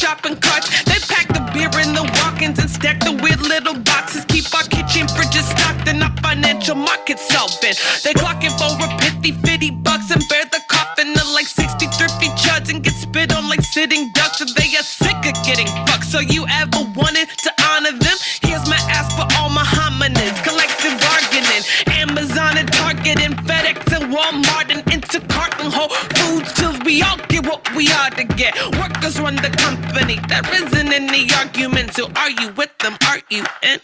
shopping carts. They pack the beer in the walk-ins and stack the weird little boxes. Keep our kitchen fridges stocked and our financial markets solvent. They clocking for a pithy $50 and bear the coffin of like 60 thrifty chuds and get spit on like sitting ducks. And they are sick of getting fucked. So you ever wanted to honor them? Here's my ask for all my hominids. Collective bargaining. Amazon and Target and FedEx and Walmart and Instacart and Whole Foods till we all get what we are to get. Workers run the company. There isn't any argument. So are you with them? Are you in?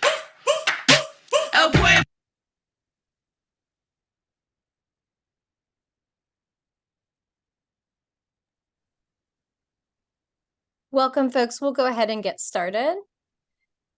El Pueblo. Welcome, folks. We'll go ahead and get started.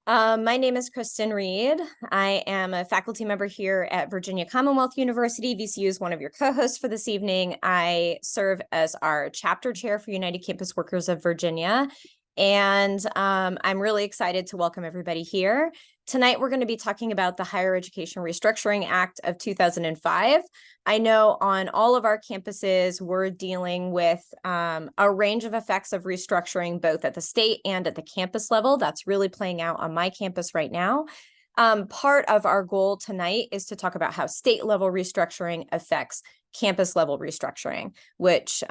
My name is Kristen Reed. I am a faculty member here at Virginia Commonwealth University. VCU is one of your co-hosts for this evening. I serve as our chapter chair for United Campus Workers of Virginia. And I'm really excited to welcome everybody here. Tonight, we're going to be talking about the Higher Education Restructuring Act of 2005. I know on all of our campuses, we're dealing with a range of effects of restructuring, both at the state and at the campus level. That's really playing out on my campus right now. Part of our goal tonight is to talk about how state level restructuring affects campus level restructuring, which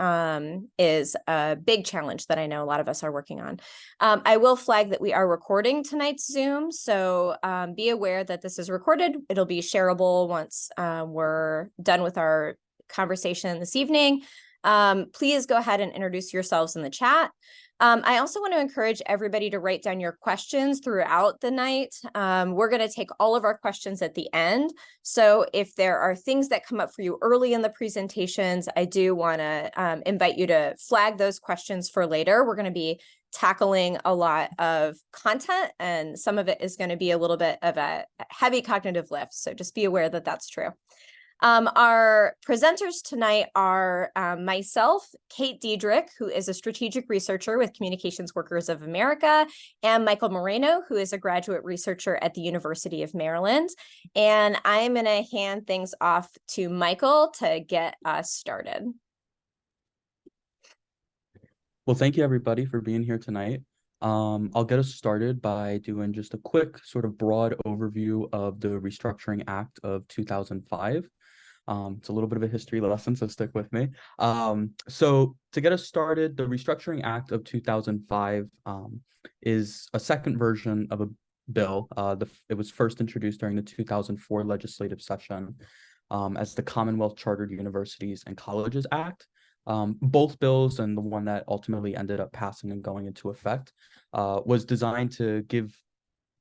is a big challenge that I know a lot of us are working on. I will flag that we are recording tonight's Zoom, so be aware that this is recorded. It'll be shareable once we're done with our conversation this evening. Please go ahead and introduce yourselves in the chat. I also want to encourage everybody to write down your questions throughout the night. We're going to take all of our questions at the end. So if there are things that come up for you early in the presentations, I do want to invite you to flag those questions for later. We're going to be tackling a lot of content, and some of it is going to be a little bit of a heavy cognitive lift. So just be aware that that's true. Our presenters tonight are myself, Kate Diedrich, who is a strategic researcher with Communications Workers of America, and Michael Moreno, who is a graduate researcher at the University of Maryland. And I'm going to hand things off to Michael to get us started. Well, thank you, everybody, for being here tonight. I'll get us started by doing just a quick sort of broad overview of the Restructuring Act of 2005. It's a little bit of a history lesson, so stick with me. So to get us started, the Restructuring Act of 2005 is a second version of a bill. It was first introduced during the 2004 legislative session as the Commonwealth Chartered Universities and Colleges Act. Both bills, and the one that ultimately ended up passing and going into effect, was designed to give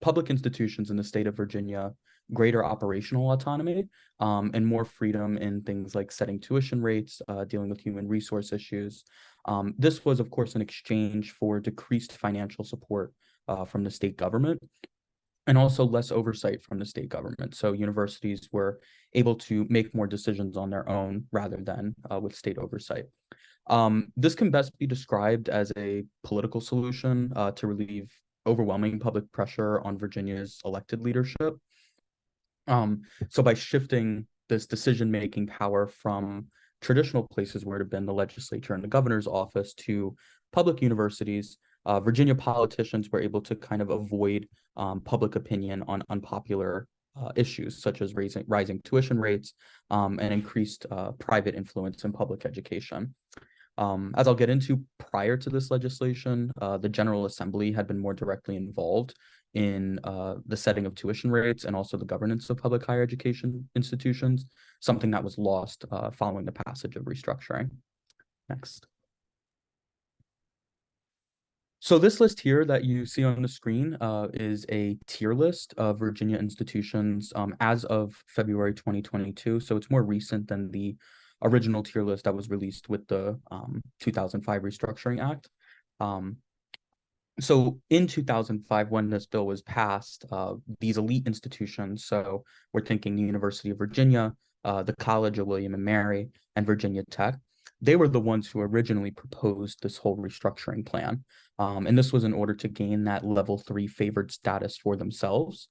public institutions in the state of Virginia greater operational autonomy and more freedom in things like setting tuition rates, dealing with human resource issues. This was, of course, in exchange for decreased financial support from the state government and also less oversight from the state government. So universities were able to make more decisions on their own rather than with state oversight. This can best be described as a political solution to relieve overwhelming public pressure on Virginia's elected leadership. So by shifting this decision-making power from traditional places where it had been the legislature and the governor's office to public universities, Virginia politicians were able to kind of avoid public opinion on unpopular issues such as rising tuition rates and increased private influence in public education. As I'll get into, prior to this legislation, the General Assembly had been more directly involved in the setting of tuition rates and also the governance of public higher education institutions, something that was lost following the passage of restructuring. Next. So this list here that you see on the screen is a tier list of Virginia institutions as of February 2022. So it's more recent than the original tier list that was released with the 2005 Restructuring Act. So in 2005, when this bill was passed, these elite institutions, so we're thinking the University of Virginia, the College of William and Mary, and Virginia Tech, they were the ones who originally proposed this whole restructuring plan. And this was in order to gain that level 3 favored status for themselves.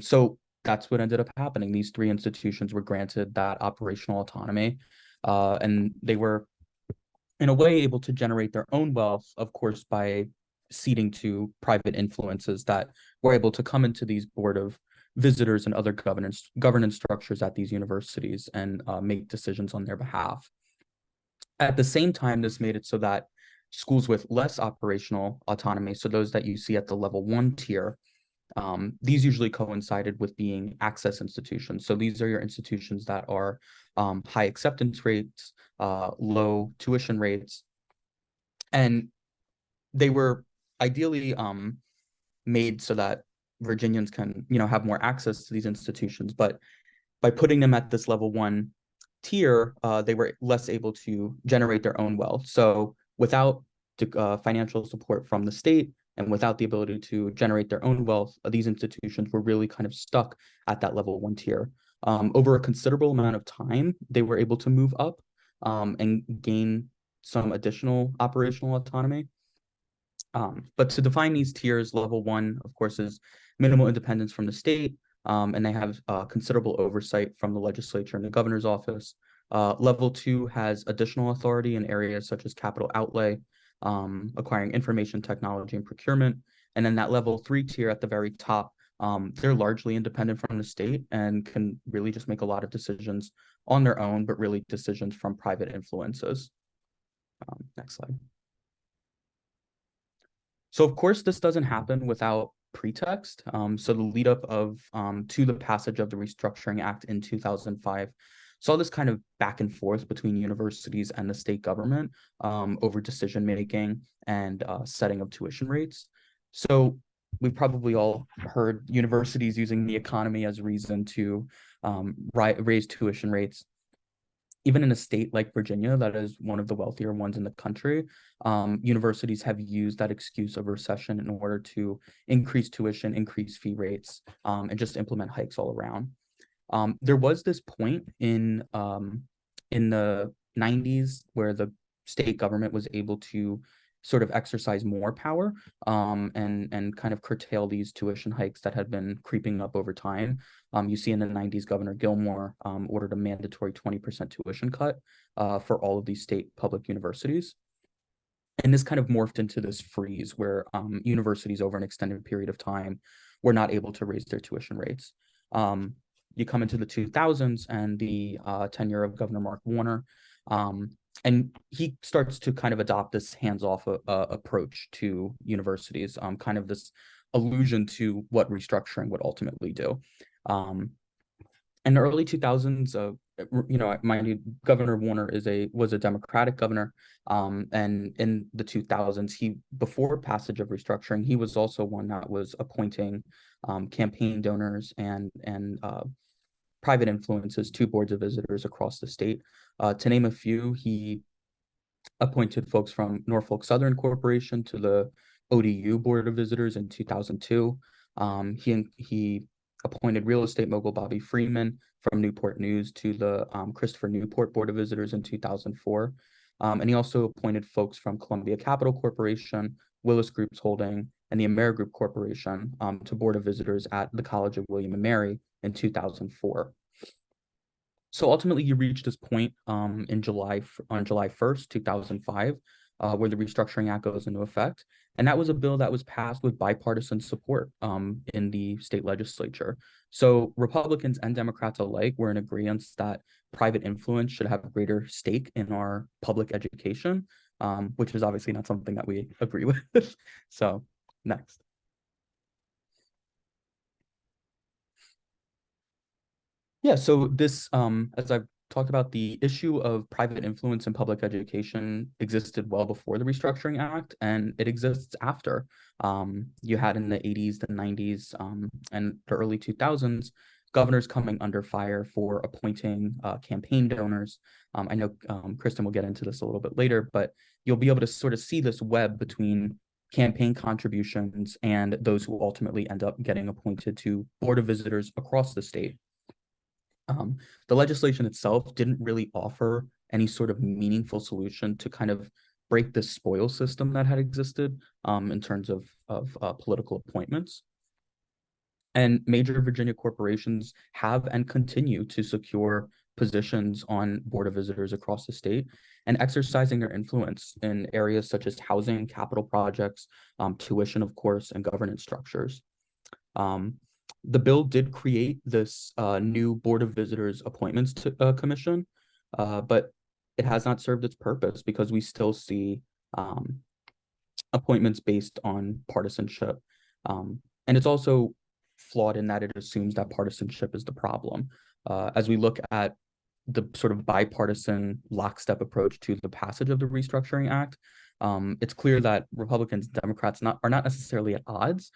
So that's what ended up happening. These 3 institutions were granted that operational autonomy, and they were in a way able to generate their own wealth, of course, by ceding to private influences that were able to come into these board of visitors and other governance structures at these universities and make decisions on their behalf. At the same time, this made it so that schools with less operational autonomy, so those that you see at the level 1 tier, these usually coincided with being access institutions. So these are your institutions that are high acceptance rates, low tuition rates, and they were ideally made so that Virginians can, have more access to these institutions. But by putting them at this level 1 tier, they were less able to generate their own wealth. So without financial support from the state and without the ability to generate their own wealth, these institutions were really kind of stuck at that level 1 tier. Over a considerable amount of time, they were able to move up and gain some additional operational autonomy. But to define these tiers, level 1, of course, is minimal independence from the state, and they have considerable oversight from the legislature and the governor's office. Level 2 has additional authority in areas such as capital outlay, acquiring information technology and procurement. And then that level 3 tier at the very top, they're largely independent from the state and can really just make a lot of decisions on their own, but really decisions from private influences. Next slide. So of course, this doesn't happen without pretext. So the lead up to the passage of the Restructuring Act in 2005 saw this kind of back and forth between universities and the state government over decision making and setting of tuition rates. So we've probably all heard universities using the economy as reason to raise tuition rates. Even in a state like Virginia, that is one of the wealthier ones in the country, universities have used that excuse of recession in order to increase tuition, increase fee rates, and just implement hikes all around. There was this point in the 90s where the state government was able to sort of exercise more power and kind of curtail these tuition hikes that had been creeping up over time. You see in the 90s, Governor Gilmore ordered a mandatory 20% tuition cut for all of these state public universities. And this kind of morphed into this freeze where universities over an extended period of time were not able to raise their tuition rates. You come into the 2000s and the tenure of Governor Mark Warner, and he starts to kind of adopt this hands-off approach to universities, kind of this allusion to what restructuring would ultimately do. In the early 2000s, mind you, Governor Warner was a Democratic governor, and in the 2000s, before passage of restructuring, he was also one that was appointing campaign donors and private influences to boards of visitors across the state. To name a few, he appointed folks from Norfolk Southern Corporation to the ODU Board of Visitors in 2002. He appointed real estate mogul Bobby Freeman from Newport News to the Christopher Newport Board of Visitors in 2004. And he also appointed folks from Columbia Capital Corporation, Willis Groups Holding, and the AmeriGroup Corporation to Board of Visitors at the College of William and Mary in 2004. So ultimately, you reach this point on July 1st, 2005, where the Restructuring Act goes into effect. And that was a bill that was passed with bipartisan support in the state legislature. So Republicans and Democrats alike were in agreement that private influence should have a greater stake in our public education, which is obviously not something that we agree with. So next. Yeah, so this, as I've talked about, the issue of private influence in public education existed well before the Restructuring Act, and it exists after. You had in the 80s, the 90s, and the early 2000s, governors coming under fire for appointing campaign donors. I know Kristen will get into this a little bit later, but you'll be able to sort of see this web between campaign contributions and those who ultimately end up getting appointed to Board of Visitors across the state. The legislation itself didn't really offer any sort of meaningful solution to kind of break the spoil system that had existed in terms of political appointments. And major Virginia corporations have and continue to secure positions on Board of Visitors across the state and exercising their influence in areas such as housing, capital projects, tuition, of course, and governance structures. The bill did create this new Board of Visitors Appointments Commission, but it has not served its purpose because we still see appointments based on partisanship. And it's also flawed in that it assumes that partisanship is the problem. As we look at the sort of bipartisan lockstep approach to the passage of the Restructuring Act, it's clear that Republicans and Democrats are not necessarily at odds.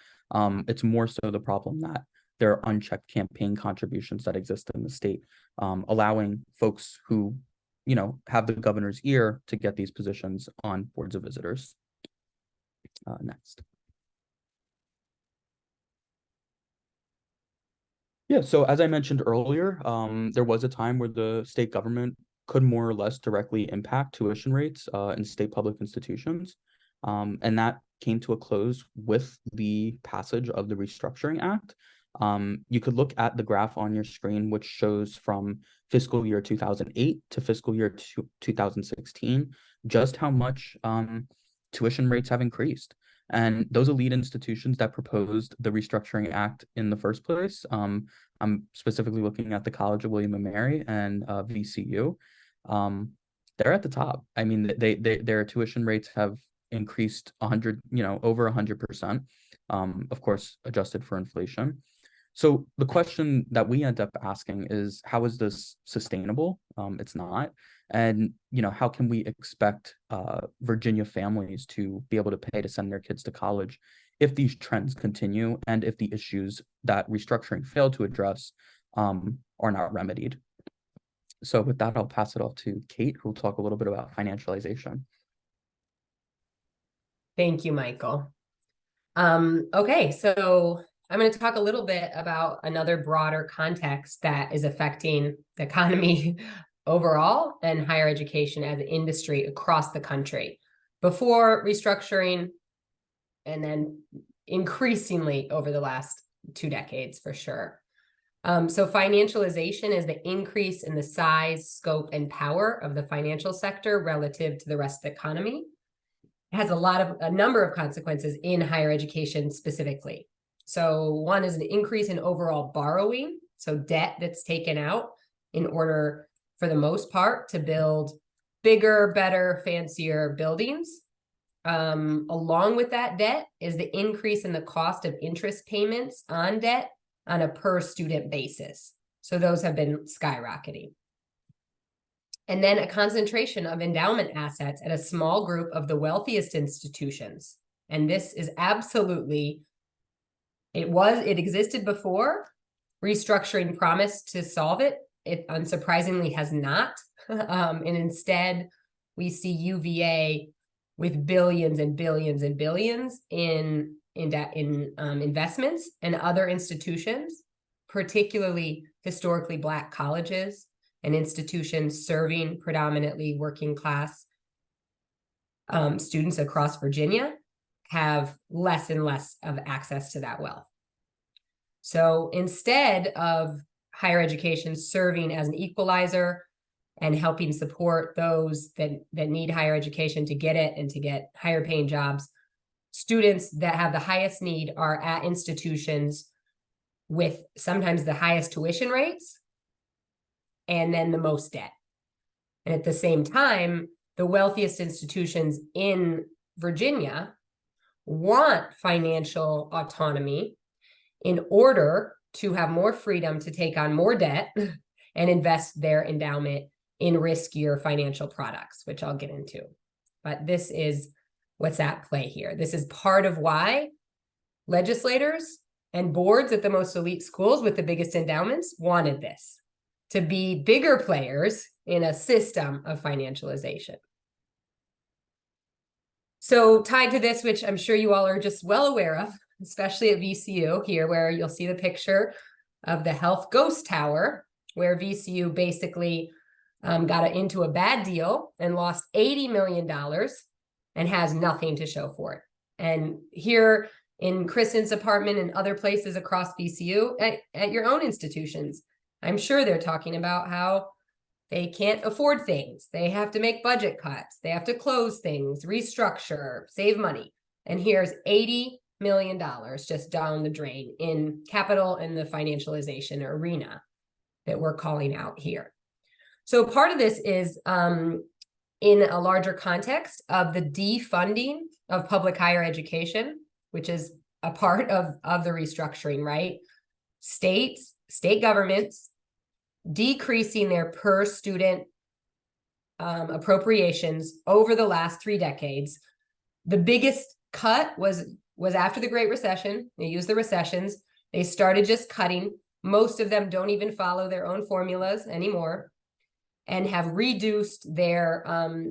It's more so the problem that there are unchecked campaign contributions that exist in the state, allowing folks who, have the governor's ear to get these positions on boards of visitors. Next. Yeah, so as I mentioned earlier, there was a time where the state government could more or less directly impact tuition rates in state public institutions. And that came to a close with the passage of the Restructuring Act. You could look at the graph on your screen, which shows from fiscal year 2008 to fiscal year 2016, just how much tuition rates have increased. And those elite institutions that proposed the Restructuring Act in the first place, I'm specifically looking at the College of William and Mary and VCU, they're at the top. I mean, their tuition rates have increased over 100%, of course, adjusted for inflation. So the question that we end up asking is, how is this sustainable? It's not. And, how can we expect Virginia families to be able to pay to send their kids to college if these trends continue and if the issues that restructuring failed to address are not remedied? So with that, I'll pass it off to Kate, who will talk a little bit about financialization. Thank you, Michael. Okay, so I'm going to talk a little bit about another broader context that is affecting the economy overall and higher education as an industry across the country. Before restructuring, and then increasingly over the last 2 decades for sure. So financialization is the increase in the size, scope, and power of the financial sector relative to the rest of the economy. It has a number of consequences in higher education specifically. So one is an increase in overall borrowing, so debt that's taken out in order, for the most part, to build bigger, better, fancier buildings. Along with that debt is the increase in the cost of interest payments on debt on a per student basis. So those have been skyrocketing. And then a concentration of endowment assets at a small group of the wealthiest institutions. And this is absolutely, it existed before. Restructuring promised to solve it. It unsurprisingly has not. And instead, we see UVA with billions and billions and billions in investments, and other institutions, particularly historically Black colleges and institutions serving predominantly working class students across Virginia, have less and less of access to that wealth. So instead of higher education serving as an equalizer and helping support those that need higher education to get it and to get higher paying jobs, students that have the highest need are at institutions with sometimes the highest tuition rates and then the most debt. And at the same time, the wealthiest institutions in Virginia want financial autonomy in order to have more freedom to take on more debt and invest their endowment in riskier financial products, which I'll get into. But this is what's at play here. This is part of why legislators and boards at the most elite schools with the biggest endowments wanted this, to be bigger players in a system of financialization. So tied to this, which I'm sure you all are just well aware of, especially at VCU here, where you'll see the picture of the health ghost tower, where VCU basically got into a bad deal and lost $80 million and has nothing to show for it. And here in Kristen's apartment and other places across VCU, at your own institutions, I'm sure they're talking about how They can't afford things. They have to make budget cuts. They have to close things, restructure, save money. And here's $80 million just down the drain in capital and the financialization arena that we're calling out here. So part of this is in a larger context of the defunding of public higher education, which is a part of the restructuring, right? State governments decreasing their per student appropriations over the last 3 decades. The biggest cut was after the Great Recession. They used the recessions. They started just cutting. Most of them don't even follow their own formulas anymore and have reduced their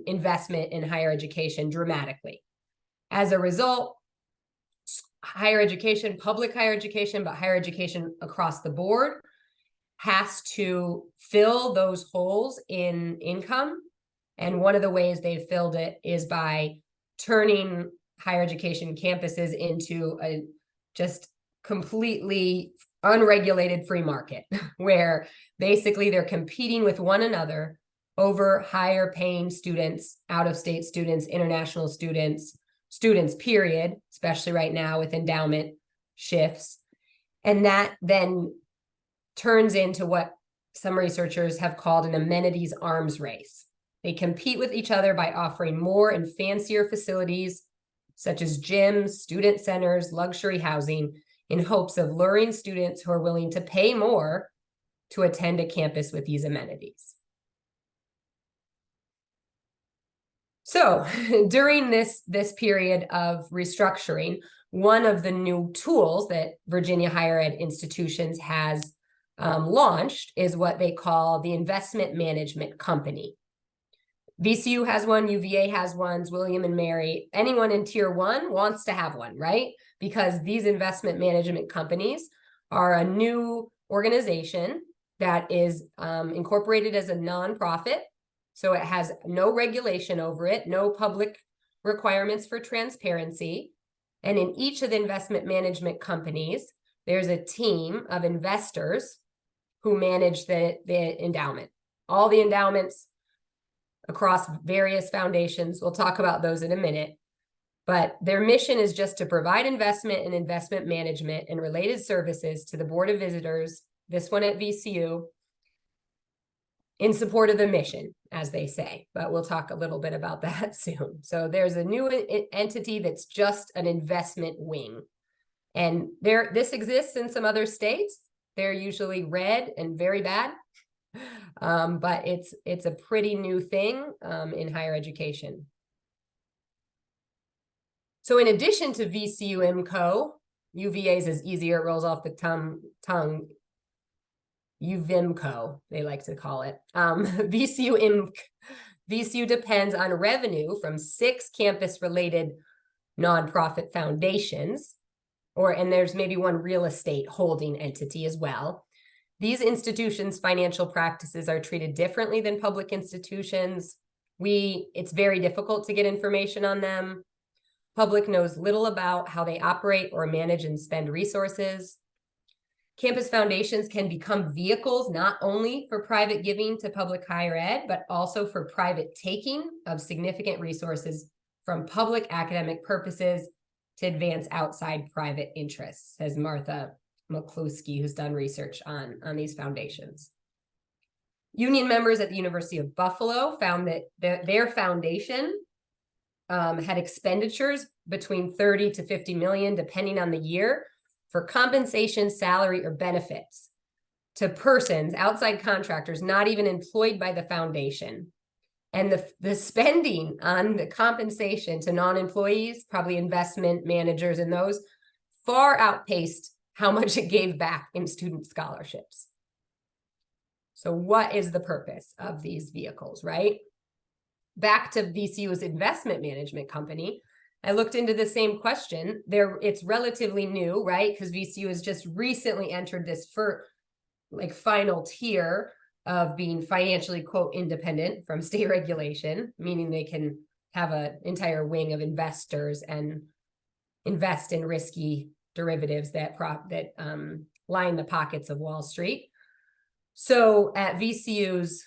investment in higher education dramatically. As a result, higher education, public higher education, but higher education across the board has to fill those holes in income. And one of the ways they've filled it is by turning higher education campuses into a just completely unregulated free market, where basically they're competing with one another over higher paying students, out-of-state students, international students, period, especially right now with endowment shifts. And that then turns into what some researchers have called an amenities arms race. They compete with each other by offering more and fancier facilities, such as gyms, student centers, luxury housing, in hopes of luring students who are willing to pay more to attend a campus with these amenities. So during this period of restructuring, one of the new tools that Virginia higher ed institutions has launched is what they call the investment management company. VCU has one, UVA has one, William and Mary. Anyone in tier 1 wants to have one, right? Because these investment management companies are a new organization that is incorporated as a nonprofit. So it has no regulation over it, no public requirements for transparency. And in each of the investment management companies, there's a team of investors who manage the endowment. All the endowments across various foundations, we'll talk about those in a minute, but their mission is just to provide investment and investment management and related services to the Board of Visitors, this one at VCU, in support of the mission, as they say, but we'll talk a little bit about that soon. So there's a new entity that's just an investment wing. And this exists in some other states. They're usually red and very bad, but it's a pretty new thing in higher education. So in addition to VCU IMCO, UVA's is easier, it rolls off the tongue, UVIMCO, they like to call it. VCU IMC. VCU depends on revenue from 6 campus-related nonprofit foundations, and there's maybe one real estate holding entity as well. These institutions' financial practices are treated differently than public institutions. It's very difficult to get information on them. Public knows little about how they operate or manage and spend resources. Campus foundations can become vehicles not only for private giving to public higher ed, but also for private taking of significant resources from public academic purposes to advance outside private interests, says Martha McCluskey, who's done research on these foundations. Union members at the University of Buffalo found that their foundation had expenditures between 30 to 50 million, depending on the year, for compensation, salary, or benefits to persons, outside contractors, not even employed by the foundation. And the spending on the compensation to non-employees, probably investment managers and those, far outpaced how much it gave back in student scholarships. So what is the purpose of these vehicles, right? Back to VCU's investment management company, I looked into the same question. It's relatively new, right? Because VCU has just recently entered this final tier of being financially, quote, independent from state regulation, meaning they can have an entire wing of investors and invest in risky derivatives that line the pockets of Wall Street. So at VCU's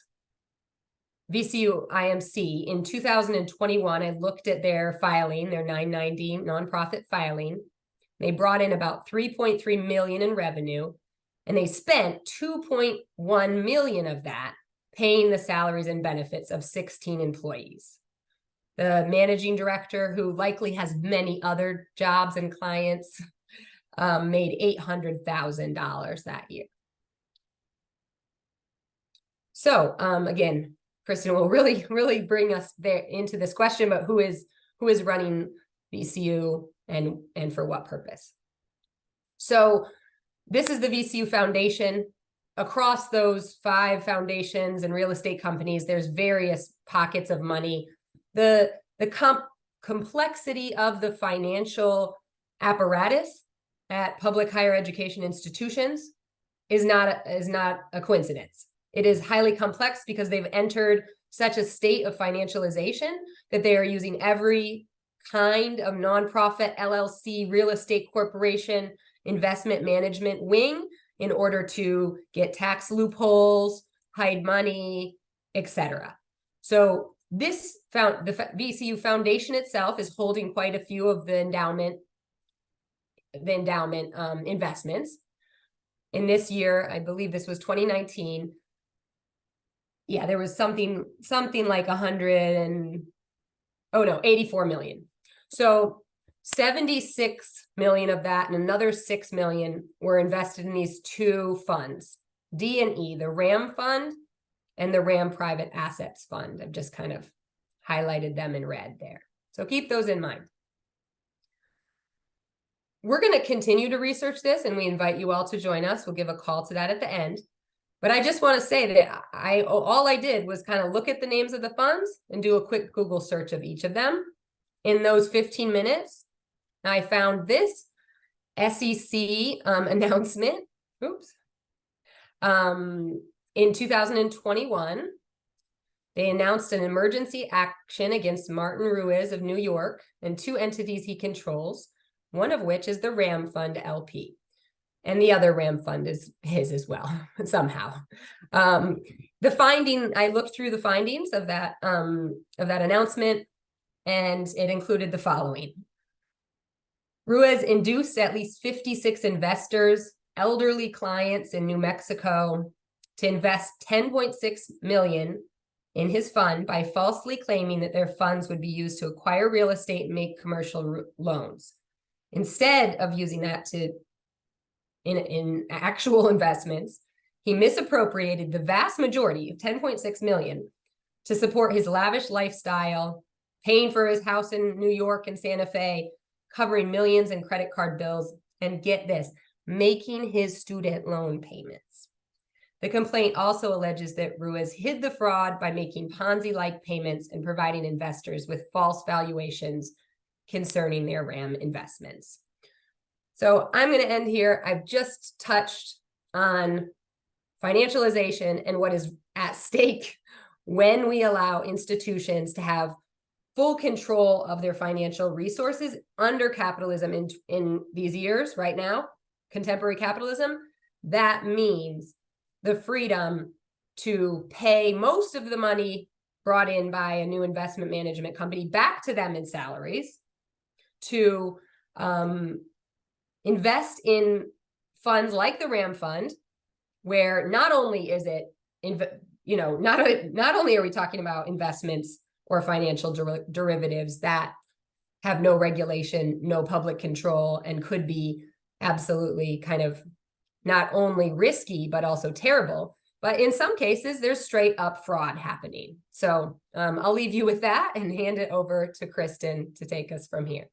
VCU IMC in 2021, I looked at their filing, their 990 nonprofit filing. They brought in about 3.3 million in revenue, and they spent 2.1 million of that paying the salaries and benefits of 16 employees. The managing director, who likely has many other jobs and clients, made $800,000 that year. So again, Kristen will really bring us there into this question, but who is running VCU and for what purpose? So this is the VCU Foundation. Across those 5 foundations and real estate companies, there's various pockets of money. The complexity of the financial apparatus at public higher education institutions is not a coincidence. It is highly complex because they've entered such a state of financialization that they are using every kind of nonprofit, LLC, real estate corporation, investment management wing in order to get tax loopholes, hide money, etc. So the VCU Foundation itself is holding quite a few of the endowment investments. In this year, I believe this was 2019. Yeah, there was something like 84 million. So 76 million of that and another 6 million were invested in these 2 funds, D&E, the RAM fund and the RAM Private Assets Fund. I've just kind of highlighted them in red there. So keep those in mind. We're going to continue to research this, and we invite you all to join us. We'll give a call to that at the end. But I just want to say that all I did was kind of look at the names of the funds and do a quick Google search of each of them. In those 15 minutes, I found this SEC announcement. Oops. In 2021, they announced an emergency action against Martin Ruiz of New York and 2 entities he controls, one of which is the RAM Fund LP. And the other RAM fund is his as well, somehow. I looked through the findings of that announcement, and it included the following. Ruiz induced at least 56 investors, elderly clients in New Mexico, to invest 10.6 million in his fund by falsely claiming that their funds would be used to acquire real estate and make commercial loans. Instead of using that in actual investments, he misappropriated the vast majority of 10.6 million to support his lavish lifestyle, paying for his house in New York and Santa Fe, covering millions in credit card bills, and get this, making his student loan payments. The complaint also alleges that Ruiz hid the fraud by making Ponzi-like payments and providing investors with false valuations concerning their RAM investments. So I'm going to end here. I've just touched on financialization and what is at stake when we allow institutions to have full control of their financial resources under capitalism in these years right now, contemporary capitalism. That means the freedom to pay most of the money brought in by a new investment management company back to them in salaries, to invest in funds like the RAM Fund, where not only is it, not only are we talking about investments or financial derivatives that have no regulation, no public control, and could be absolutely kind of not only risky, but also terrible. But in some cases, there's straight up fraud happening. So I'll leave you with that and hand it over to Kristen to take us from here.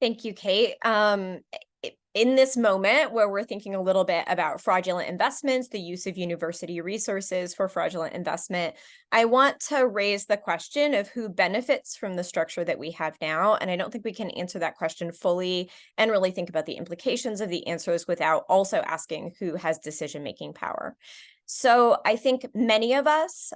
Thank you, Kate. In this moment where we're thinking a little bit about fraudulent investments, the use of university resources for fraudulent investment, I want to raise the question of who benefits from the structure that we have now. And I don't think we can answer that question fully and really think about the implications of the answers without also asking who has decision-making power. So I think many of us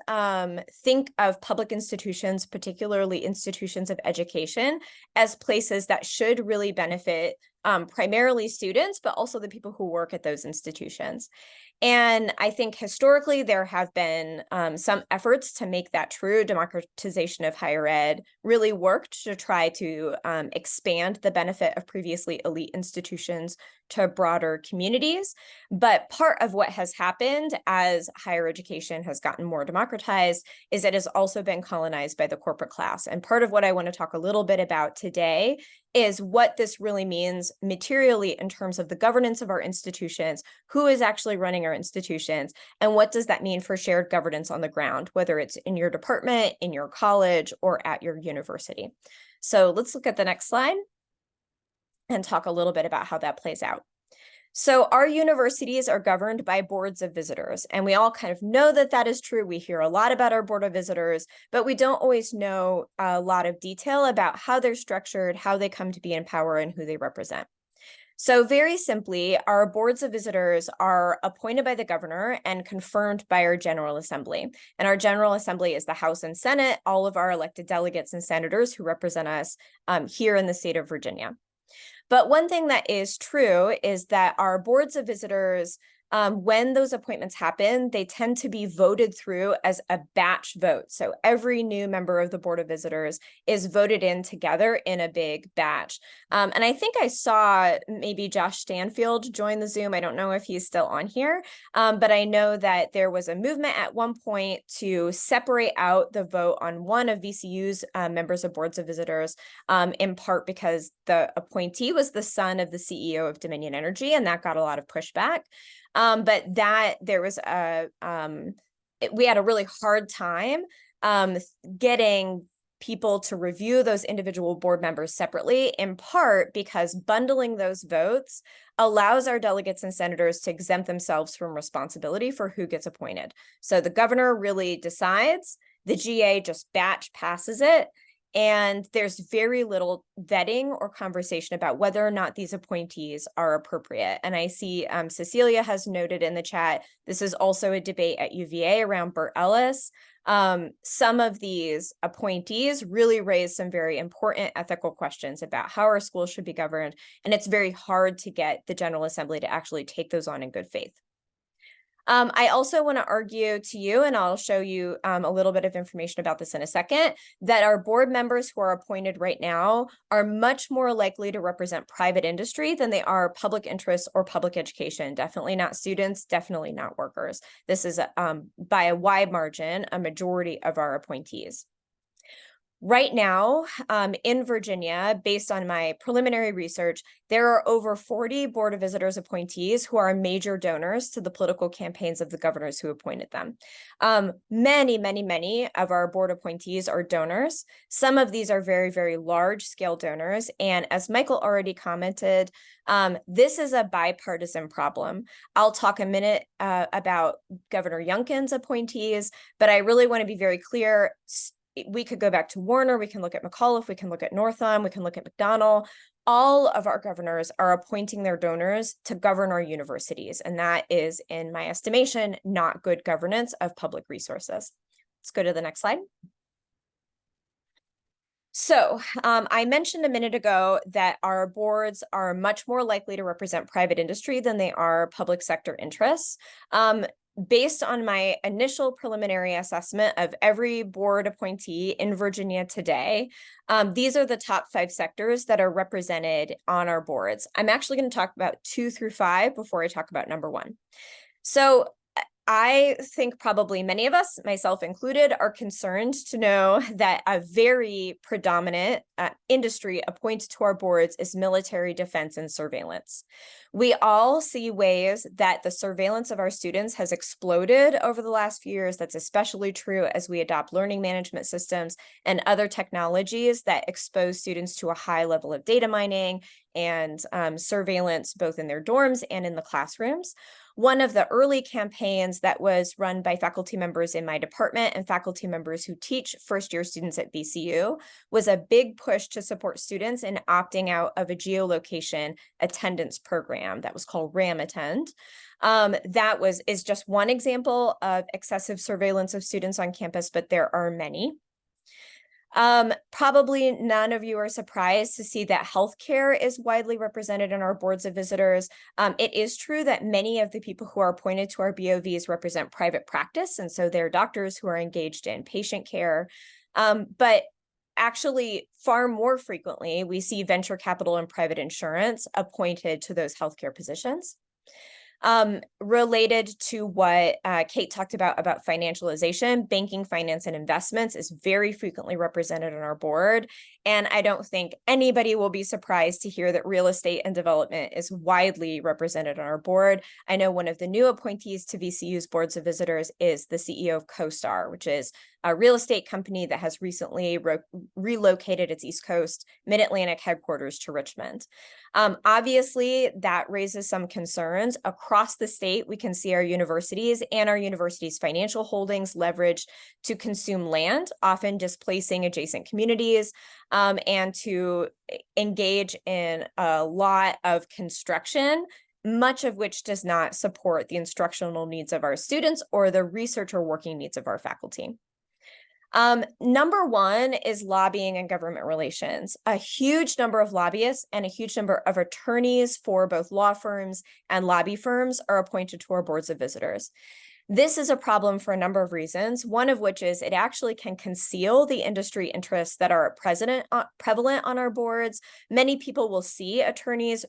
think of public institutions, particularly institutions of education, as places that should really benefit primarily students, but also the people who work at those institutions. And I think historically there have been some efforts to make that true. Democratization of higher ed really worked to try to expand the benefit of previously elite institutions to broader communities. But part of what has happened as higher education has gotten more democratized is it has also been colonized by the corporate class. And part of what I want to talk a little bit about today is what this really means materially in terms of the governance of our institutions, who is actually running our institutions, and what does that mean for shared governance on the ground, whether it's in your department, in your college, or at your university. So let's look at the next slide and talk a little bit about how that plays out. So our universities are governed by boards of visitors, and we all kind of know that that is true. We hear a lot about our board of visitors, but we don't always know a lot of detail about how they're structured, how they come to be in power, and who they represent. So very simply, our boards of visitors are appointed by the governor and confirmed by our General Assembly. And our General Assembly is the House and Senate, all of our elected delegates and senators who represent us here in the state of Virginia. But one thing that is true is that our boards of visitors, when those appointments happen, they tend to be voted through as a batch vote. So every new member of the Board of Visitors is voted in together in a big batch. And I think I saw maybe Josh Stanfield join the Zoom. I don't know if he's still on here, but I know that there was a movement at one point to separate out the vote on one of VCU's members of Boards of Visitors, in part because the appointee was the son of the CEO of Dominion Energy, and that got a lot of pushback. But that there was we had a really hard time getting people to review those individual board members separately, in part because bundling those votes allows our delegates and senators to exempt themselves from responsibility for who gets appointed. So the governor really decides, the GA just batch passes it, and there's very little vetting or conversation about whether or not these appointees are appropriate. And I see Cecilia has noted in the chat, this is also a debate at UVA around Burt Ellis. Some of these appointees really raise some very important ethical questions about how our schools should be governed. And it's very hard to get the General Assembly to actually take those on in good faith. I also want to argue to you, and I'll show you a little bit of information about this in a second, that our board members who are appointed right now are much more likely to represent private industry than they are public interest or public education. Definitely not students, definitely not workers. This is by a wide margin, a majority of our appointees. Right now, in Virginia, based on my preliminary research, there are over 40 Board of Visitors appointees who are major donors to the political campaigns of the governors who appointed them. Many of our board appointees are donors. Some of these are very, very large scale donors. And as Michael already commented, this is a bipartisan problem. I'll talk a minute about Governor Youngkin's appointees, but I really want to be very clear. We could go back to Warner, we can look at McAuliffe, we can look at Northam, we can look at McDonnell. All of our governors are appointing their donors to govern our universities. And that is, in my estimation, not good governance of public resources. Let's go to the next slide. So I mentioned a minute ago that our boards are much more likely to represent private industry than they are public sector interests. Based on my initial preliminary assessment of every board appointee in Virginia today, these are the top 5 sectors that are represented on our boards. I'm actually going to talk about 2 through 5 before I talk about number 1. So I think probably many of us, myself included, are concerned to know that a very predominant industry appointed to our boards is military, defense, and surveillance. We all see ways that the surveillance of our students has exploded over the last few years. That's especially true as we adopt learning management systems and other technologies that expose students to a high level of data mining and surveillance both in their dorms and in the classrooms. One of the early campaigns that was run by faculty members in my department and faculty members who teach first-year students at VCU was a big push to support students in opting out of a geolocation attendance program that was called RAM Attend. Is just one example of excessive surveillance of students on campus, but there are many. Probably none of you are surprised to see that healthcare is widely represented in our boards of visitors. It is true that many of the people who are appointed to our BOVs represent private practice, and so they're doctors who are engaged in patient care. But actually, far more frequently, we see venture capital and private insurance appointed to those healthcare positions. Related to what Kate talked about financialization, banking, finance, and investments is very frequently represented on our board. And I don't think anybody will be surprised to hear that real estate and development is widely represented on our board. I know one of the new appointees to VCU's boards of visitors is the CEO of CoStar, which is a real estate company that has recently relocated its East Coast Mid-Atlantic headquarters to Richmond. Obviously, that raises some concerns. Across the state, we can see our universities and our universities' financial holdings leveraged to consume land, often displacing adjacent communities, and to engage in a lot of construction, much of which does not support the instructional needs of our students or the research or working needs of our faculty. Number one is lobbying and government relations. A huge number of lobbyists and a huge number of attorneys for both law firms and lobby firms are appointed to our boards of visitors. This is a problem for a number of reasons, one of which is it actually can conceal the industry interests that are prevalent on our boards. Many people will see attorneys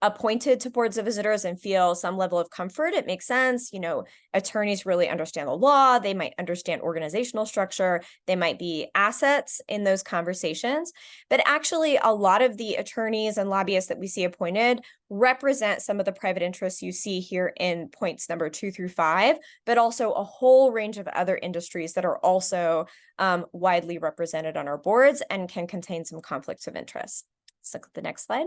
appointed to boards of visitors and feel some level of comfort. It makes sense. You know, attorneys really understand the law. They might understand organizational structure. They might be assets in those conversations. But actually, a lot of the attorneys and lobbyists that we see appointed represent some of the private interests you see here in points number 2 through 5, but also a whole range of other industries that are also widely represented on our boards and can contain some conflicts of interest. Let's look at the next slide.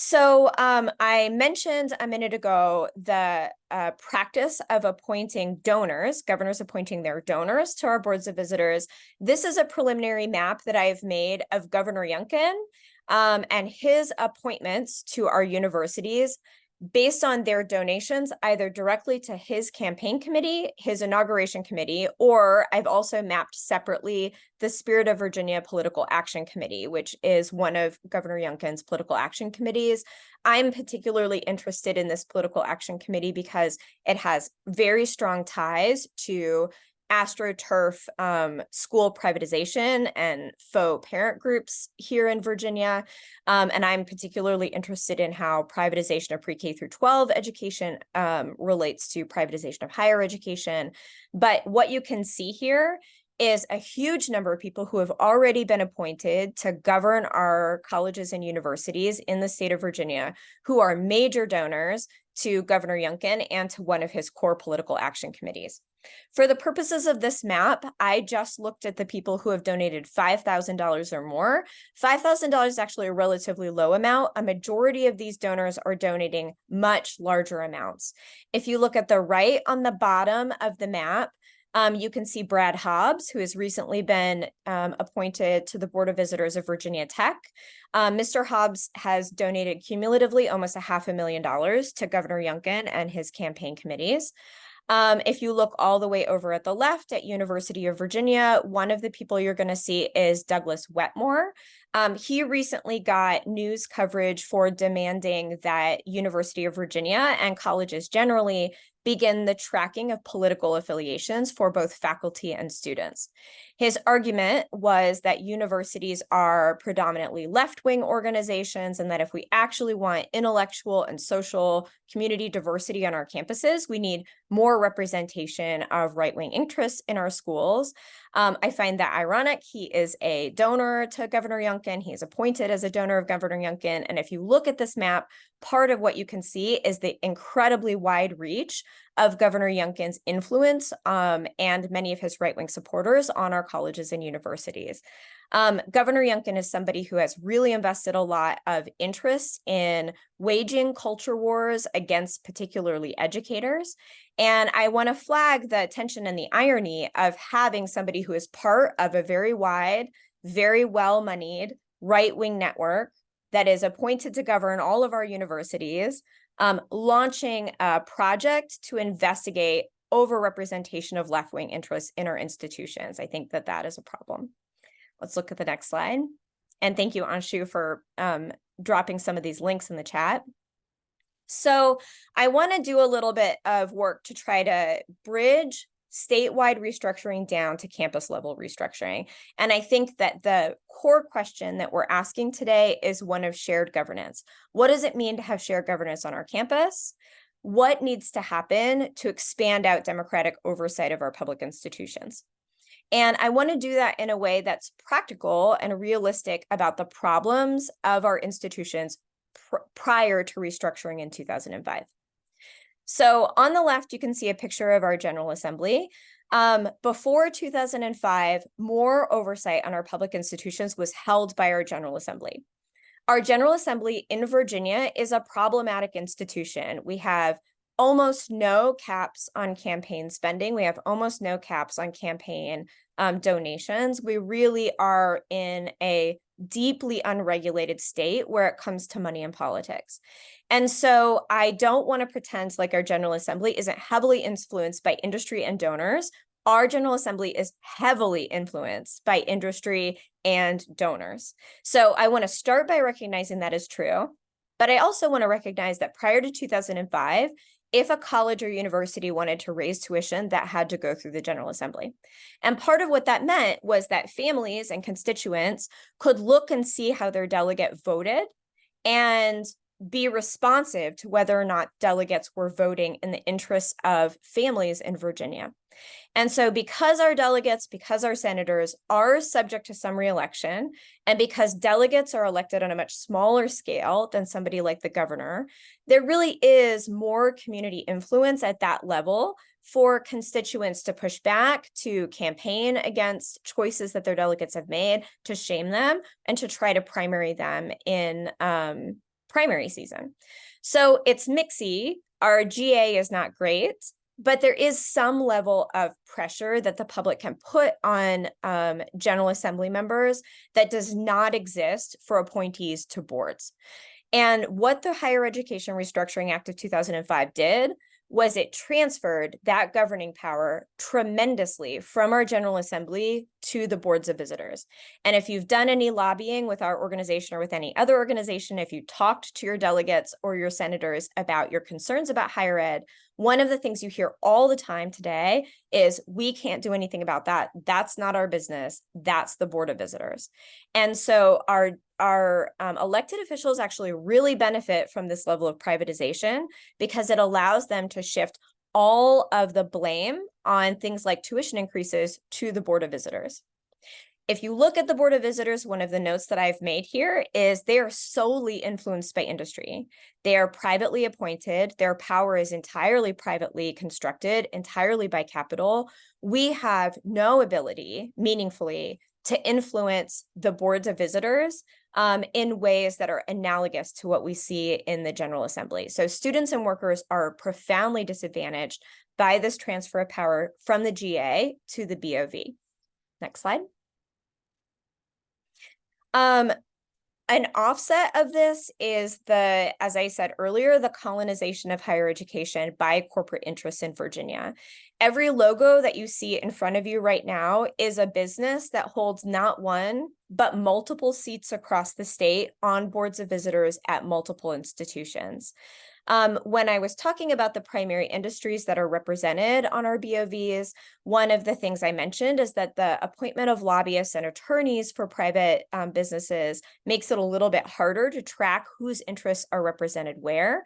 So I mentioned a minute ago the practice of appointing donors, governors appointing their donors to our boards of visitors. This is a preliminary map that I've made of Governor Youngkin and his appointments to our universities based on their donations, either directly to his campaign committee, his inauguration committee, or I've also mapped separately the Spirit of Virginia Political Action Committee, which is one of Governor Youngkin's political action committees. I'm particularly interested in this political action committee because it has very strong ties to AstroTurf school privatization and faux parent groups here in Virginia. And I'm particularly interested in how privatization of pre-K through 12 education relates to privatization of higher education. But what you can see here is a huge number of people who have already been appointed to govern our colleges and universities in the state of Virginia, who are major donors to Governor Youngkin and to one of his core political action committees. For the purposes of this map, I just looked at the people who have donated $5,000 or more. $5,000 is actually a relatively low amount. A majority of these donors are donating much larger amounts. If you look at the right on the bottom of the map, you can see Brad Hobbs, who has recently been appointed to the Board of Visitors of Virginia Tech. Mr. Hobbs has donated cumulatively almost $500,000 to Governor Youngkin and his campaign committees. If you look all the way over at the left at University of Virginia, one of the people you're going to see is Douglas Wetmore. He recently got news coverage for demanding that University of Virginia and colleges generally begin the tracking of political affiliations for both faculty and students. His argument was that universities are predominantly left-wing organizations and that if we actually want intellectual and social community diversity on our campuses, we need more representation of right-wing interests in our schools. I find that ironic. He is a donor to Governor Youngkin. He is appointed as a donor of Governor Youngkin. And if you look at this map, part of what you can see is the incredibly wide reach of Governor Youngkin's influence and many of his right-wing supporters on our colleges and universities. Governor Youngkin is somebody who has really invested a lot of interest in waging culture wars against particularly educators. And I want to flag the tension and the irony of having somebody who is part of a very wide, very well-moneyed right-wing network that is appointed to govern all of our universities, launching a project to investigate overrepresentation of left-wing interests in our institutions. I think that that is a problem. Let's look at the next slide. And thank you, Anshu, for dropping some of these links in the chat. So I want to do a little bit of work to try to bridge statewide restructuring down to campus level restructuring. And I think that the core question that we're asking today is one of shared governance. What does it mean to have shared governance on our campus? What needs to happen to expand out democratic oversight of our public institutions? And I want to do that in a way that's practical and realistic about the problems of our institutions prior to restructuring in 2005. So on the left, you can see a picture of our General Assembly. Before 2005, more oversight on our public institutions was held by our General Assembly. Our General Assembly in Virginia is a problematic institution. We have almost no caps on campaign spending. We have almost no caps on campaign donations. We really are in a deeply unregulated state where it comes to money and politics. And so I don't want to pretend like our General Assembly isn't heavily influenced by industry and donors. Our General Assembly is heavily influenced by industry and donors. So I want to start by recognizing that is true, but I also want to recognize that prior to 2005, if a college or university wanted to raise tuition, that had to go through the General Assembly. And part of what that meant was that families and constituents could look and see how their delegate voted and be responsive to whether or not delegates were voting in the interests of families in Virginia. And so because our delegates, because our senators are subject to some re-election, and because delegates are elected on a much smaller scale than somebody like the governor, there really is more community influence at that level for constituents to push back, to campaign against choices that their delegates have made, to shame them, and to try to primary them in primary season. So it's mixy. Our GA is not great, but there is some level of pressure that the public can put on General Assembly members that does not exist for appointees to boards. And what the Higher Education Restructuring Act of 2005 did was it transferred that governing power tremendously from our General Assembly to the boards of visitors. And if you've done any lobbying with our organization or with any other organization, if you talked to your delegates or your senators about your concerns about higher ed, one of the things you hear all the time today is, we can't do anything about that. That's not our business. That's the Board of Visitors. And so our elected officials actually really benefit from this level of privatization because it allows them to shift all of the blame on things like tuition increases to the Board of Visitors. If you look at the Board of Visitors, one of the notes that I've made here is they are solely influenced by industry. They are privately appointed. Their power is entirely privately constructed, entirely by capital. We have no ability meaningfully to influence the boards of visitors in ways that are analogous to what we see in the General Assembly. So students and workers are profoundly disadvantaged by this transfer of power from the GA to the BOV. Next slide. An offset of this is as I said earlier, the colonization of higher education by corporate interests in Virginia. Every logo that you see in front of you right now is a business that holds not one, but multiple seats across the state on boards of visitors at multiple institutions. When I was talking about the primary industries that are represented on our BOVs, one of the things I mentioned is that the appointment of lobbyists and attorneys for private businesses makes it a little bit harder to track whose interests are represented where.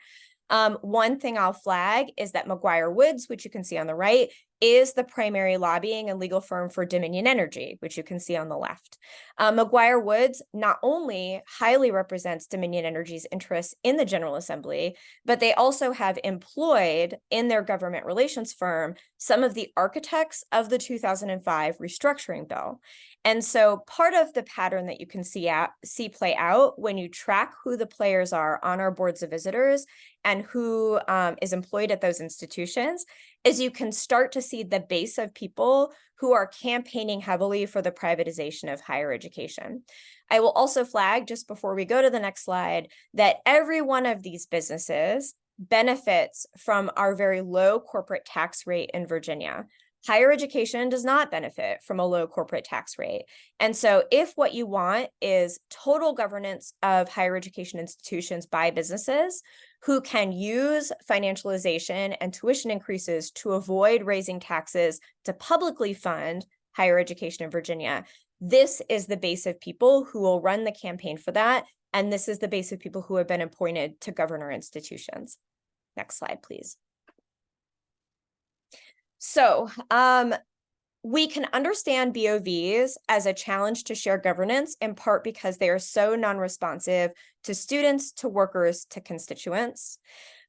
One thing I'll flag is that McGuire Woods, which you can see on the right, is the primary lobbying and legal firm for Dominion Energy, which you can see on the left. McGuire Woods not only highly represents Dominion Energy's interests in the General Assembly, but they also have employed in their government relations firm some of the architects of the 2005 restructuring bill. And so part of the pattern that you can see play out when you track who the players are on our boards of visitors and who is employed at those institutions is you can start to see the base of people who are campaigning heavily for the privatization of higher education. I will also flag, just before we go to the next slide, that every one of these businesses benefits from our very low corporate tax rate in Virginia. Higher education does not benefit from a low corporate tax rate. And so if what you want is total governance of higher education institutions by businesses who can use financialization and tuition increases to avoid raising taxes to publicly fund higher education in Virginia, this is the base of people who will run the campaign for that. And this is the base of people who have been appointed to govern our institutions. Next slide, please. So we can understand BOVs as a challenge to shared governance, in part because they are so non-responsive to students, to workers, to constituents.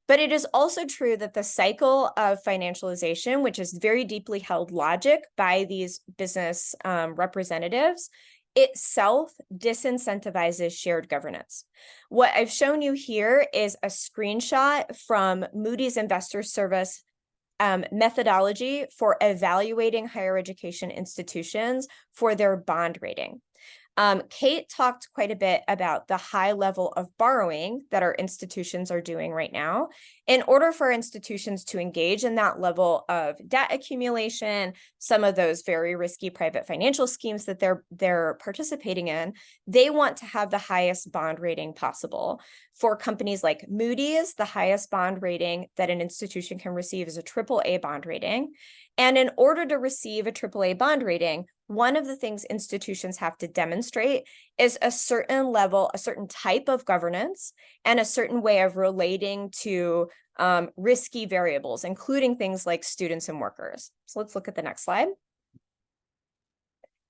But it is also true that the cycle of financialization, which is very deeply held logic by these business representatives, itself disincentivizes shared governance. What I've shown you here is a screenshot from Moody's Investor Service methodology for evaluating higher education institutions for their bond rating. Kate talked quite a bit about the high level of borrowing that our institutions are doing right now. In order for institutions to engage in that level of debt accumulation, some of those very risky private financial schemes that they're participating in, they want to have the highest bond rating possible. For companies like Moody's, the highest bond rating that an institution can receive is a AAA bond rating. And in order to receive a AAA bond rating, one of the things institutions have to demonstrate is a certain level, a certain type of governance, and a certain way of relating to risky variables, including things like students and workers. So let's look at the next slide.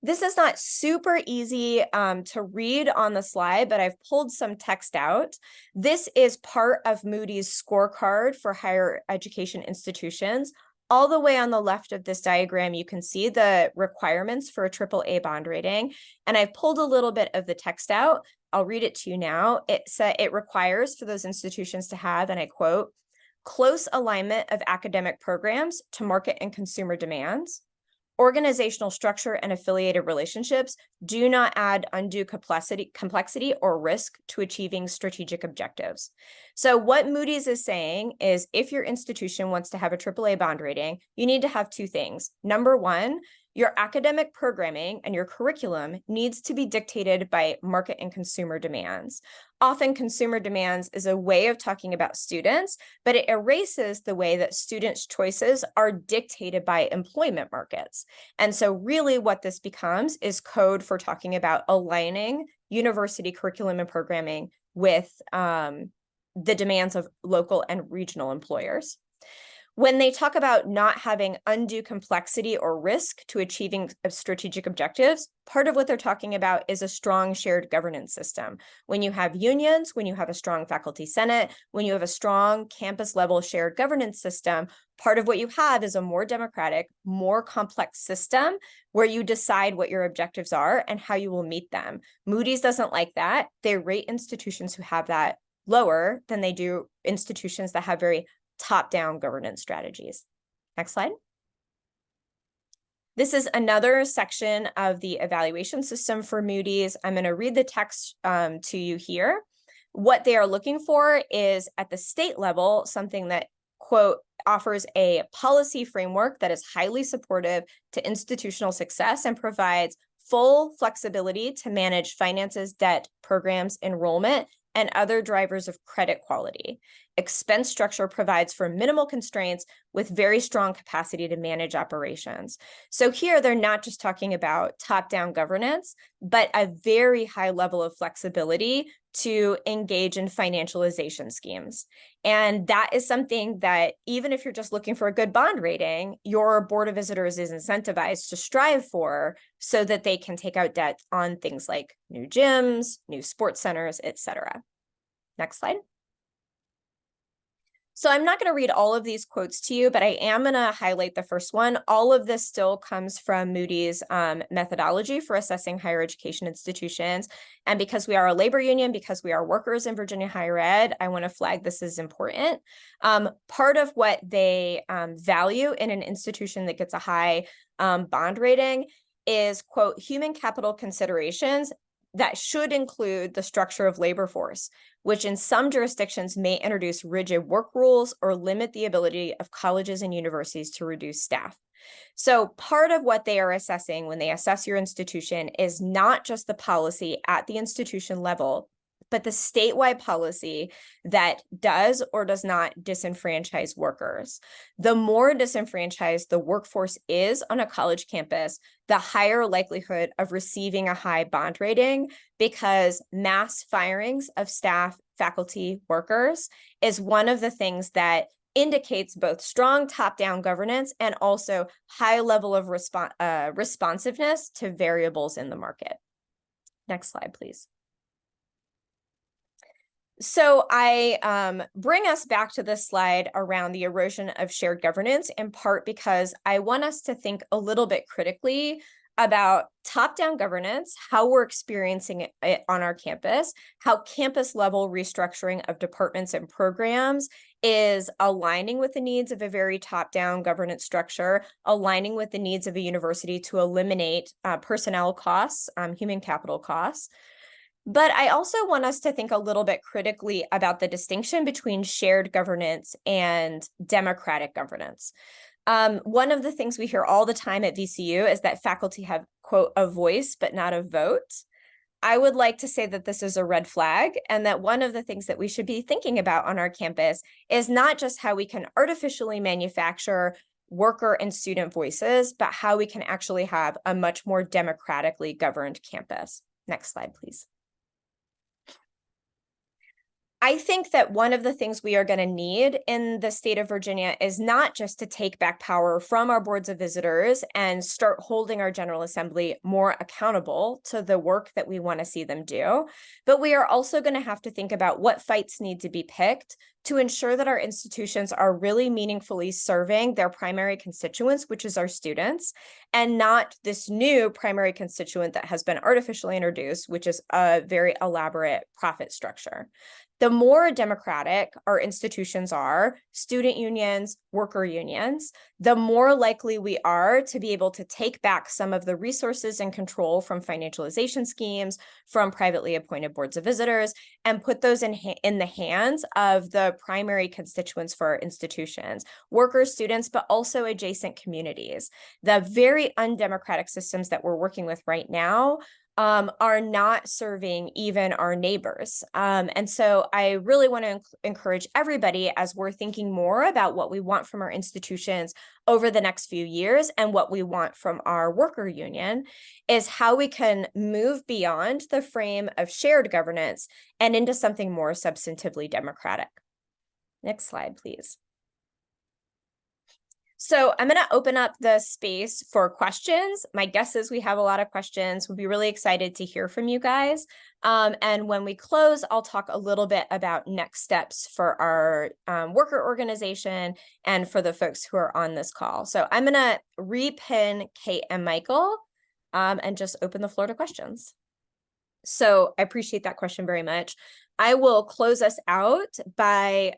This is not super easy to read on the slide, but I've pulled some text out. This is part of Moody's scorecard for higher education institutions. All the way on the left of this diagram, you can see the requirements for a AAA bond rating. And I've pulled a little bit of the text out. I'll read it to you now. It requires for those institutions to have, and I quote, close alignment of academic programs to market and consumer demands. Organizational structure and affiliated relationships do not add undue complexity or risk to achieving strategic objectives. So what Moody's is saying is if your institution wants to have a AAA bond rating, you need to have two things. Number one, your academic programming and your curriculum needs to be dictated by market and consumer demands. Often consumer demands is a way of talking about students, but it erases the way that students' choices are dictated by employment markets. And so really what this becomes is code for talking about aligning university curriculum and programming with the demands of local and regional employers. When they talk about not having undue complexity or risk to achieving strategic objectives, part of what they're talking about is a strong shared governance system. When you have unions, when you have a strong faculty senate, when you have a strong campus level shared governance system, part of what you have is a more democratic, more complex system where you decide what your objectives are and how you will meet them. Moody's doesn't like that. They rate institutions who have that lower than they do institutions that have very top-down governance strategies. Next slide. This is another section of the evaluation system for Moody's. I'm going to read the text to you here. What they are looking for is at the state level, something that, quote, offers a policy framework that is highly supportive to institutional success and provides full flexibility to manage finances, debt, programs, enrollment, and other drivers of credit quality. Expense structure provides for minimal constraints with very strong capacity to manage operations. So here they're not just talking about top-down governance, but a very high level of flexibility to engage in financialization schemes. And that is something that even if you're just looking for a good bond rating, your board of visitors is incentivized to strive for so that they can take out debt on things like new gyms, new sports centers, etc. Next slide. So I'm not going to read all of these quotes to you, but I am going to highlight the first one. All of this still comes from Moody's methodology for assessing higher education institutions. And because we are a labor union, because we are workers in Virginia higher ed, I want to flag this as important. Part of what they value in an institution that gets a high bond rating is, quote, human capital considerations that should include the structure of labor force, which in some jurisdictions may introduce rigid work rules or limit the ability of colleges and universities to reduce staff. So part of what they are assessing when they assess your institution is not just the policy at the institution level, but the statewide policy that does or does not disenfranchise workers. The more disenfranchised the workforce is on a college campus, the higher likelihood of receiving a high bond rating, because mass firings of staff, faculty, workers is one of the things that indicates both strong top-down governance and also high level of responsiveness to variables in the market. Next slide, please. So I bring us back to this slide around the erosion of shared governance, in part because I want us to think a little bit critically about top-down governance, how we're experiencing it on our campus, how campus level restructuring of departments and programs is aligning with the needs of a very top-down governance structure, aligning with the needs of a university to eliminate personnel costs, human capital costs. But I also want us to think a little bit critically about the distinction between shared governance and democratic governance. One of the things we hear all the time at VCU is that faculty have, quote, a voice, but not a vote. I would like to say that this is a red flag, and that one of the things that we should be thinking about on our campus is not just how we can artificially manufacture worker and student voices, but how we can actually have a much more democratically governed campus. Next slide, please. I think that one of the things we are going to need in the state of Virginia is not just to take back power from our boards of visitors and start holding our General Assembly more accountable to the work that we want to see them do, but we are also going to have to think about what fights need to be picked to ensure that our institutions are really meaningfully serving their primary constituents, which is our students, and not this new primary constituent that has been artificially introduced, which is a very elaborate profit structure. The more democratic our institutions are, student unions, worker unions, the more likely we are to be able to take back some of the resources and control from financialization schemes, from privately appointed boards of visitors, and put those in the hands of the primary constituents for our institutions, workers, students, but also adjacent communities. The very undemocratic systems that we're working with right now are not serving even our neighbors. And so I really want to encourage everybody, as we're thinking more about what we want from our institutions over the next few years and what we want from our worker union, is how we can move beyond the frame of shared governance and into something more substantively democratic. Next slide, please. So I'm going to open up the space for questions. My guess is we have a lot of questions. We'll be really excited to hear from you guys. And when we close, I'll talk a little bit about next steps for our worker organization and for the folks who are on this call. So I'm going to repin Kate and Michael and just open the floor to questions. So I appreciate that question very much. I will close us out by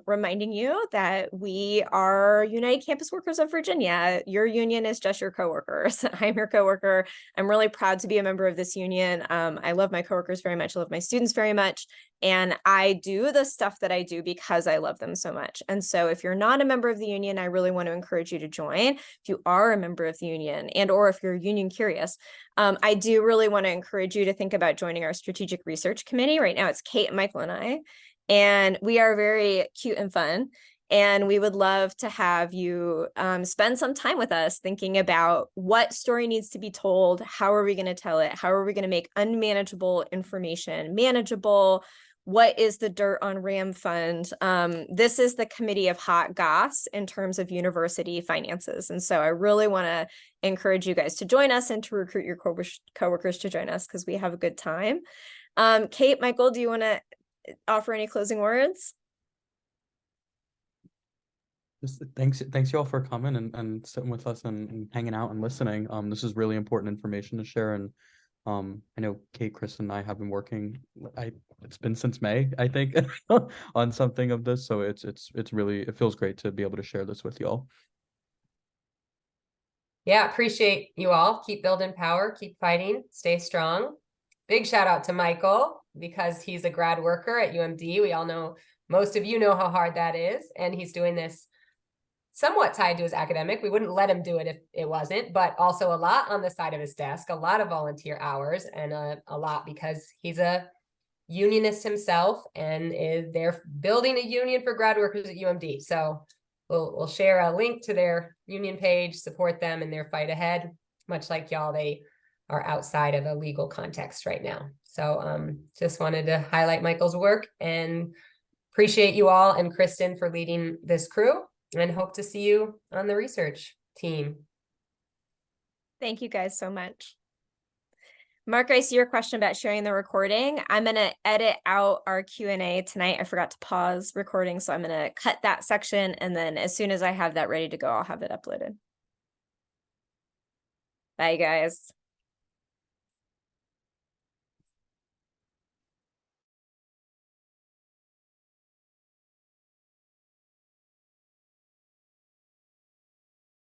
reminding you that we are United Campus Workers of Virginia. Your union is just your coworkers. I'm your coworker. I'm really proud to be a member of this union. I love my coworkers very much. I love my students very much. And I do the stuff that I do because I love them so much. And so if you're not a member of the union, I really want to encourage you to join. If you are a member of the union, and or if you're union curious, I do really want to encourage you to think about joining our strategic research committee. Right now it's Kate, Michael, and I, and we are very cute and fun. And we would love to have you spend some time with us thinking about what story needs to be told, how are we going to tell it, how are we going to make unmanageable information manageable, what is the dirt on RAM fund. This is the committee of hot goss in terms of university finances. And so I really want to encourage you guys to join us and to recruit your coworkers to join us, because we have a good time. Kate, Michael, do you want to offer any closing words? Thanks you all for coming and sitting with us and hanging out and listening. This is really important information to share. And I know Kate, Chris, and I have been working. It's been since May, I think, on something of this. So it's really, it feels great to be able to share this with y'all. Yeah, appreciate you all. Keep building power, keep fighting, stay strong. Big shout out to Michael, because he's a grad worker at UMD. We all know, most of you know how hard that is. And he's doing this somewhat tied to his academic. We wouldn't let him do it if it wasn't, but also a lot on the side of his desk, a lot of volunteer hours, and a lot because he's a unionist himself and they're building a union for grad workers at UMD. So we'll share a link to their union page, support them in their fight ahead. Much like y'all, they are outside of a legal context right now. So just wanted to highlight Michael's work and appreciate you all and Kristen for leading this crew, and hope to see you on the research team. Thank you guys so much. Mark, I see your question about sharing the recording. I'm going to edit out our Q&A tonight. I forgot to pause recording, so I'm going to cut that section. And then as soon as I have that ready to go, I'll have it uploaded. Bye, guys.